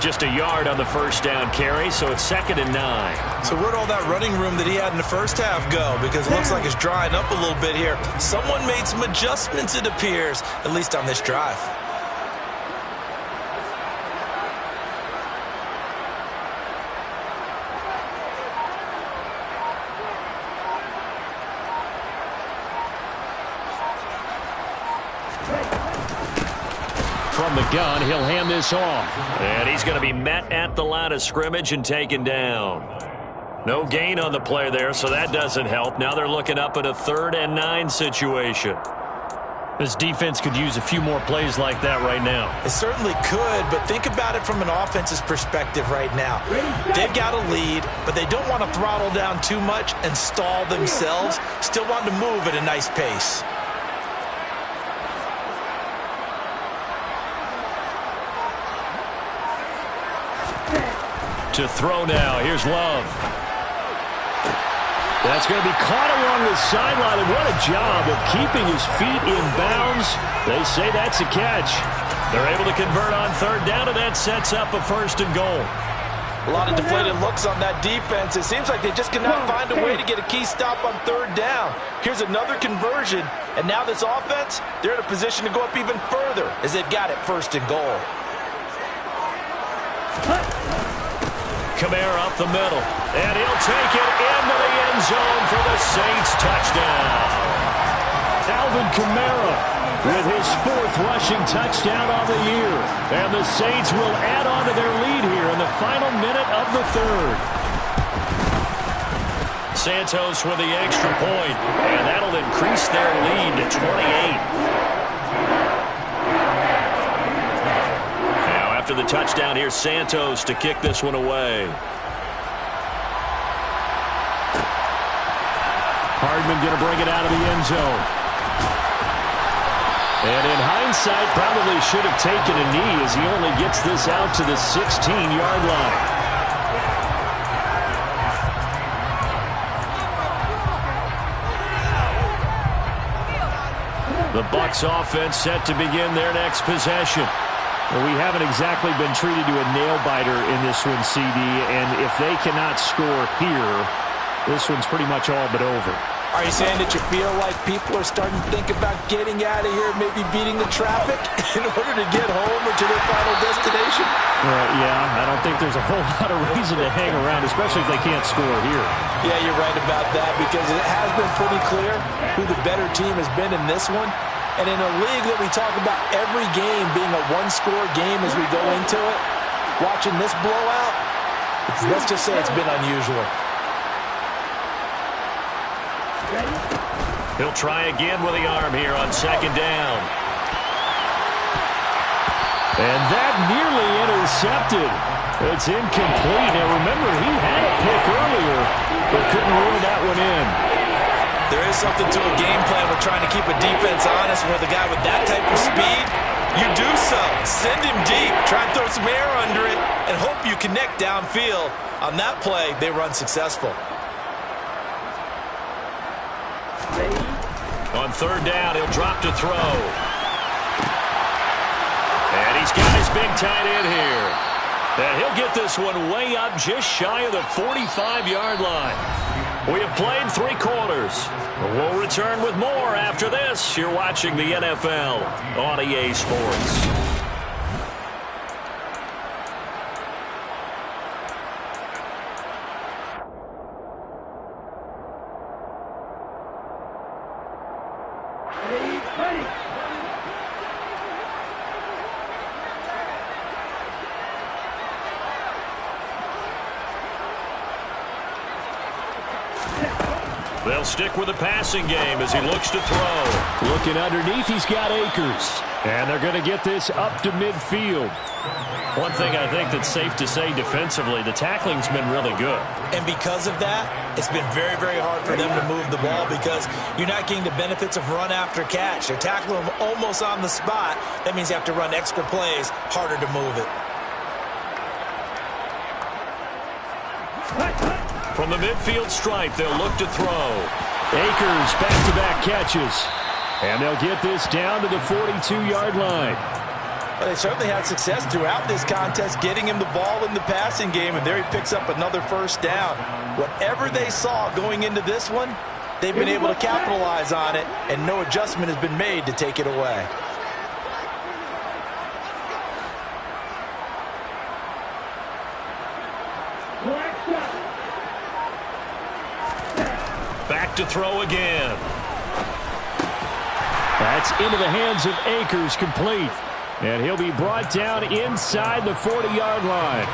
Just a yard on the first down carry, so it's 2nd and 9.
So where'd all that running room that he had in the first half go? Because it looks like it's drying up a little bit here. Someone made some adjustments, it appears, at least on this drive.
From the gun, he'll hand this off. And he's going to be met at the line of scrimmage and taken down. No gain on the play there, so that doesn't help. Now they're looking up at a 3rd and 9 situation. This defense could use a few more plays like that right now.
It certainly could, but think about it from an offense's perspective right now. They've got a lead, but they don't want to throttle down too much and stall themselves. Still want to move at a nice pace.
To throw now. Here's Love. That's going to be caught along the sideline, and what a job of keeping his feet in bounds. They say that's a catch. They're able to convert on third down, and that sets up a 1st and goal.
A lot of deflated looks on that defense. It seems like they just cannot find a way to get a key stop on third down. Here's another conversion, and now this offense, they're in a position to go up even further as they've got it 1st and goal.
Kamara up the middle, and he'll take it into the end zone for the Saints touchdown. Alvin Kamara with his 4th rushing touchdown on the year. And the Saints will add on to their lead here in the final minute of the 3rd. Santos with the extra point, and that'll increase their lead to 28. After the touchdown, here's Santos to kick this one away. Hardman going to bring it out of the end zone. And in hindsight, probably should have taken a knee as he only gets this out to the 16-yard line. The Bucs offense set to begin their next possession. Well, we haven't exactly been treated to a nail-biter in this one, CD, and if they cannot score here, this one's pretty much all but over.
Are you saying that you feel like people are starting to think about getting out of here, maybe beating the traffic in order to get home or to their final destination?
Yeah, I don't think there's a whole lot of reason to hang around, especially if they can't score here.
Yeah, you're right about that, because it has been pretty clear who the better team has been in this one. And in a league that we talk about every game being a one-score game as we go into it, watching this blowout, let's just say it's been unusual.
He'll try again with the arm here on 2nd down. And that nearly intercepted. It's incomplete. Now remember, he had a pick earlier, but couldn't rule that one in.
There is something to a game plan with trying to keep a defense honest with a guy with that type of speed. You do so. Send him deep. Try and throw some air under it and hope you connect downfield. On that play, they were unsuccessful.
On 3rd down, he'll drop to throw. And he's got his big tight end here. And he'll get this one way up just shy of the 45-yard line. We have played 3 quarters. We'll return with more after this. You're watching the NFL on EA Sports. They'll stick with the passing game as he looks to throw. Looking underneath, he's got Akers. And they're going to get this up to midfield. One thing I think that's safe to say defensively, the tackling's been really good.
And because of that, it's been very, very hard for them to move the ball because you're not getting the benefits of run after catch. They're tackling them almost on the spot. That means you have to run extra plays, harder to move it.
From the midfield stripe, they'll look to throw. Akers back-to-back catches. And they'll get this down to the 42-yard line.
Well, they certainly had success throughout this contest getting him the ball in the passing game, and there he picks up another 1st down. Whatever they saw going into this one, they've been able to capitalize on it, and no adjustment has been made to take it away.
Back to throw again. That's into the hands of Akers, complete. And he'll be brought down inside the 40-yard line.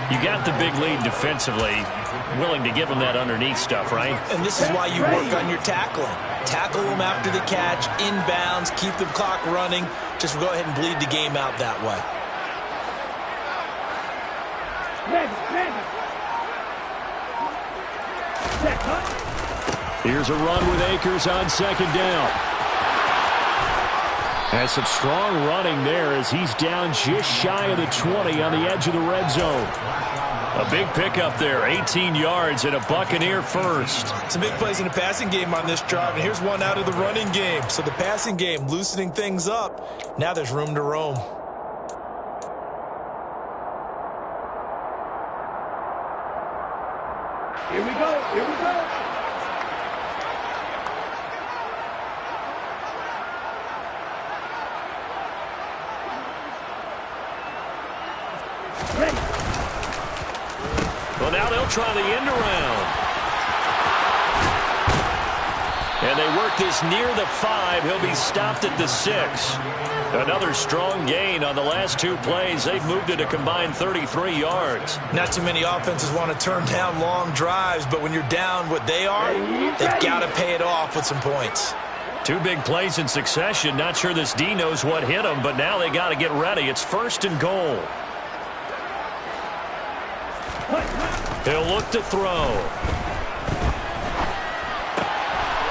You got the big lead defensively, willing to give them that underneath stuff, right?
And this is why you work on your tackling. Tackle them after the catch, inbounds, keep the clock running. Just go ahead and bleed the game out that way.
Here's a run with Akers on second down. And some strong running there as he's down just shy of the 20 on the edge of the red zone. A big pickup there, 18 yards and a Buccaneer first.
Some big plays in the passing game on this drive, and here's one out of the running game. So the passing game loosening things up. Now there's room to roam.
Here we go. Here we go. Ready.
Well, now they'll try the end around. And they work this near the 5. He'll be stopped at the 6. Another strong gain on the last 2 plays. They've moved it a combined 33 yards.
Not too many offenses want to turn down long drives, but when you're down what they are, they've got to pay it off with some points.
2 big plays in succession. Not sure this D knows what hit him, but now they got to get ready. It's 1st and goal. He'll look to throw.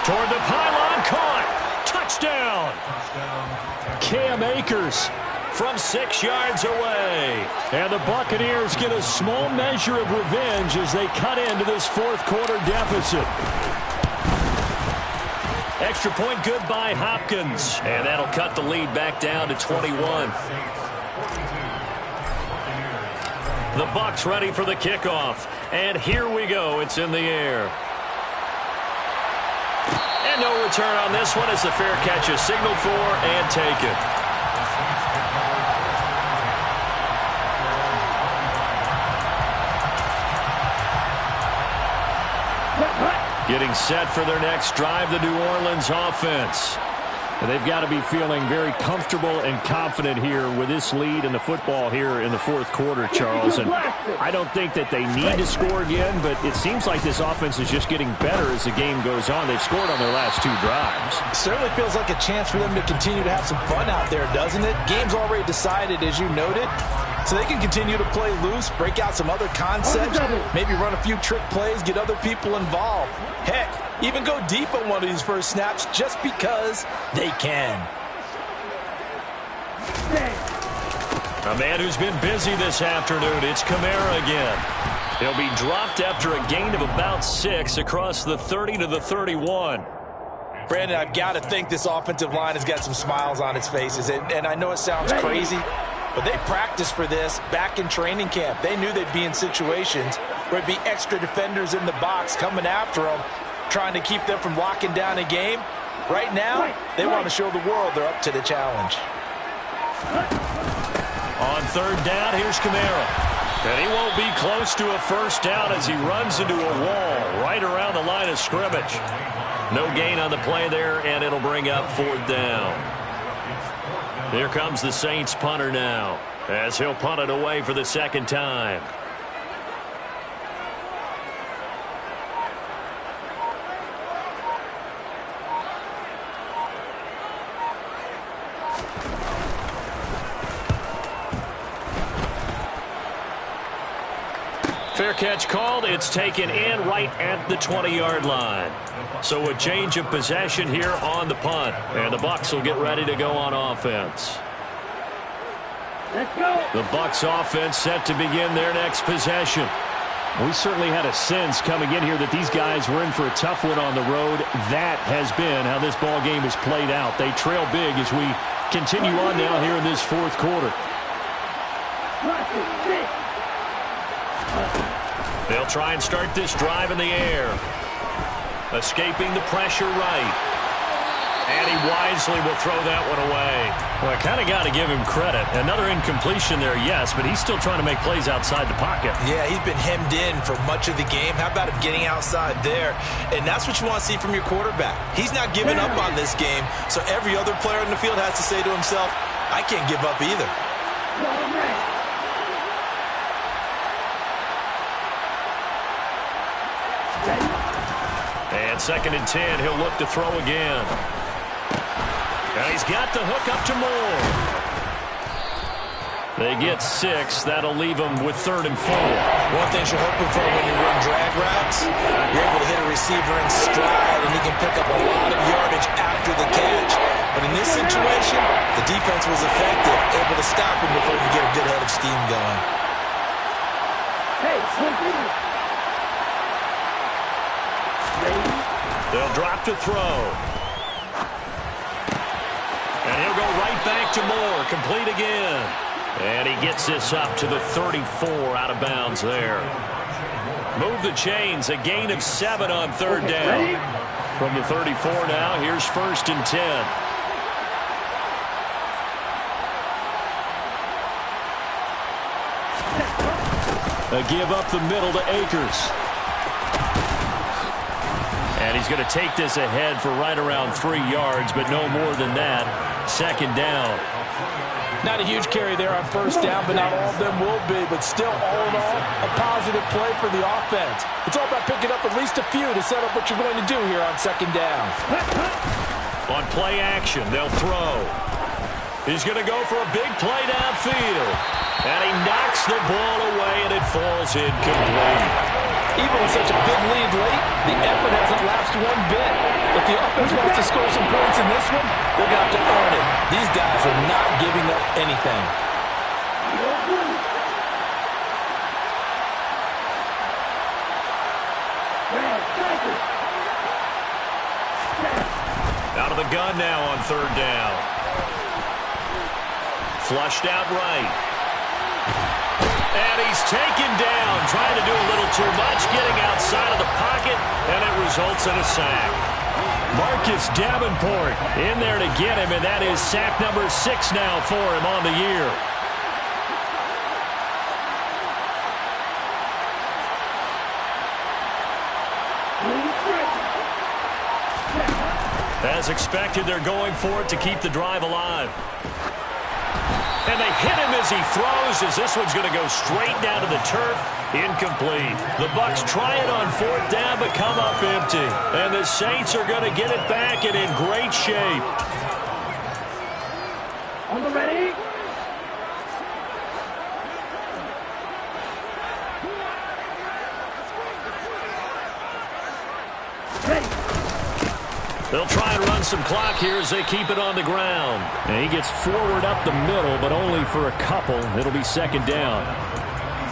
Toward the pylon, caught. Touchdown. Cam Akers from 6 yards away. And the Buccaneers get a small measure of revenge as they cut into this 4th quarter deficit. Extra point good by Hopkins. And that'll cut the lead back down to 21. The Bucs ready for the kickoff. And here we go. It's in the air. And no return on this one as the fair catch is signaled for and taken. Getting set for their next drive, the New Orleans offense. And they've got to be feeling very comfortable and confident here with this lead in the football here in the 4th quarter, Charles. And I don't think that they need to score again, but it seems like this offense is just getting better as the game goes on. They've scored on their last 2 drives.
Certainly feels like a chance for them to continue to have some fun out there, doesn't it? Game's already decided, as you noted. So they can continue to play loose, break out some other concepts, maybe run a few trick plays, get other people involved. Heck, even go deep on one of these first snaps just because they can.
A man who's been busy this afternoon, it's Kamara again. He'll be dropped after a gain of about 6 across the 30 to the 31.
Brandon, I've got to think this offensive line has got some smiles on its faces. And I know it sounds crazy, but they practiced for this back in training camp. They knew they'd be in situations where it'd be extra defenders in the box coming after them, trying to keep them from locking down a game. Right now, they want to show the world they're up to the challenge.
On 3rd down, here's Kamara. And he won't be close to a first down as he runs into a wall right around the line of scrimmage. No gain on the play there, and it'll bring up 4th down. Here comes the Saints punter now as he'll punt it away for the 2nd time. Fair catch called. It's taken in right at the 20-yard line. So a change of possession here on the punt. And the Bucs will get ready to go on offense.
Let's go.
The Bucs offense set to begin their next possession. We certainly had a sense coming in here that these guys were in for a tough one on the road. That has been how this ball game has played out. They trail big as we continue on now here in this 4th quarter. They'll try and start this drive in the air. Escaping the pressure right. And he wisely will throw that one away. Well, I kind of got to give him credit. Another incompletion there, yes, but he's still trying to make plays outside the pocket.
Yeah, he's been hemmed in for much of the game. How about him getting outside there? And that's what you want to see from your quarterback. He's not giving up on this game, so every other player in the field has to say to himself, I can't give up either.
And 2nd and 10, he'll look to throw again. And he's got the hook up to Moore. They get 6. That'll leave them with 3rd and 4.
One thing you're hoping for when you run drag routes, you're able to hit a receiver in stride, and he can pick up a lot of yardage after the catch. But in this situation, the defense was effective, able to stop him before he could get a good head of steam going.
Hey, Slippy.
They'll drop to throw. And he'll go right back to Moore, complete again. And he gets this up to the 34 out of bounds there. Move the chains, a gain of 7 on 3rd down. From the 34 now, here's 1st and 10. A give up the middle to Akers. And he's going to take this ahead for right around 3 yards, but no more than that. 2nd down.
Not a huge carry there on 1st down, but not all of them will be. But still, all in all, a positive play for the offense. It's all about picking up at least a few to set up what you're going to do here on 2nd down.
On play action, they'll throw. He's going to go for a big play downfield. And he knocks the ball away, and it falls incomplete.
Even with such a big lead late, the effort hasn't lapsed one bit. If the offense wants to score some points in this one, they're going to have to earn it. These guys are not giving up anything.
Out of the gun now on 3rd down. Flushed out right. And he's taken down, trying to do a little too much, getting outside of the pocket, and it results in a sack. Marcus Davenport in there to get him, and that is sack number 6 now for him on the year. As expected, they're going for it to keep the drive alive. And they hit him as he throws, as this one's going to go straight down to the turf. Incomplete. The Bucs try it on 4th down, but come up empty. And the Saints are going to get it back and in great shape.
On the ready.
They'll try and run some clock here as they keep it on the ground. And he gets forward up the middle, but only for a couple. It'll be 2nd down.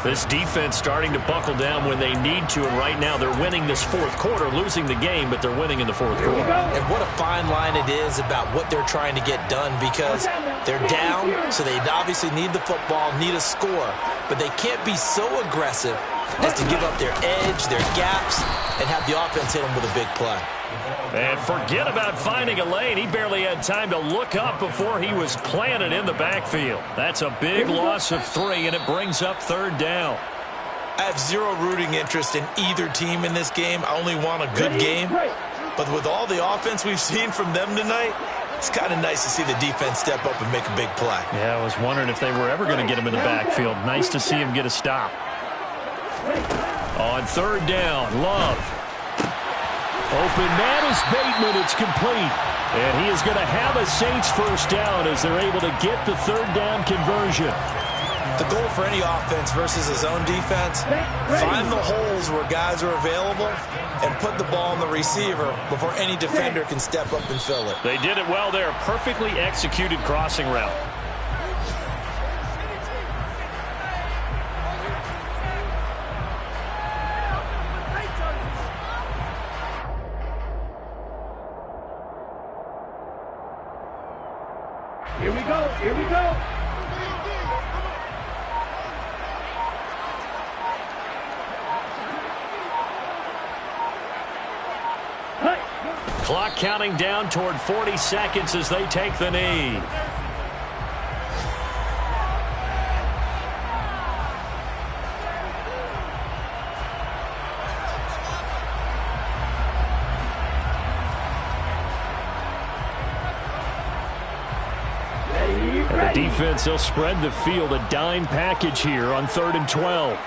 This defense starting to buckle down when they need to, and right now they're winning this 4th quarter, losing the game, but they're winning in the 4th quarter.
And what a fine line it is about what they're trying to get done, because they're down, so they obviously need the football, need a score, but they can't be so aggressive as to give up their edge, their gaps, and have the offense hit them with a big play.
And forget about finding a lane. He barely had time to look up before he was planted in the backfield. That's a big loss of 3, and it brings up 3rd down.
I have zero rooting interest in either team in this game. I only want a good game. But with all the offense we've seen from them tonight, it's kind of nice to see the defense step up and make a big play.
Yeah, I was wondering if they were ever going to get him in the backfield. Nice to see him get a stop. On 3rd down, Love. Open man is Bateman. It's complete. And he is going to have a Saints 1st down as they're able to get the 3rd down conversion.
The goal for any offense versus his own defense, find the holes where guys are available and put the ball on the receiver before any defender can step up and fill it.
They did it well there. Perfectly executed crossing route.
Here we go. Here we go.
Clock counting down toward 40 seconds as they take the knee. And the defense, they'll spread the field, a dime package here on 3rd and 12.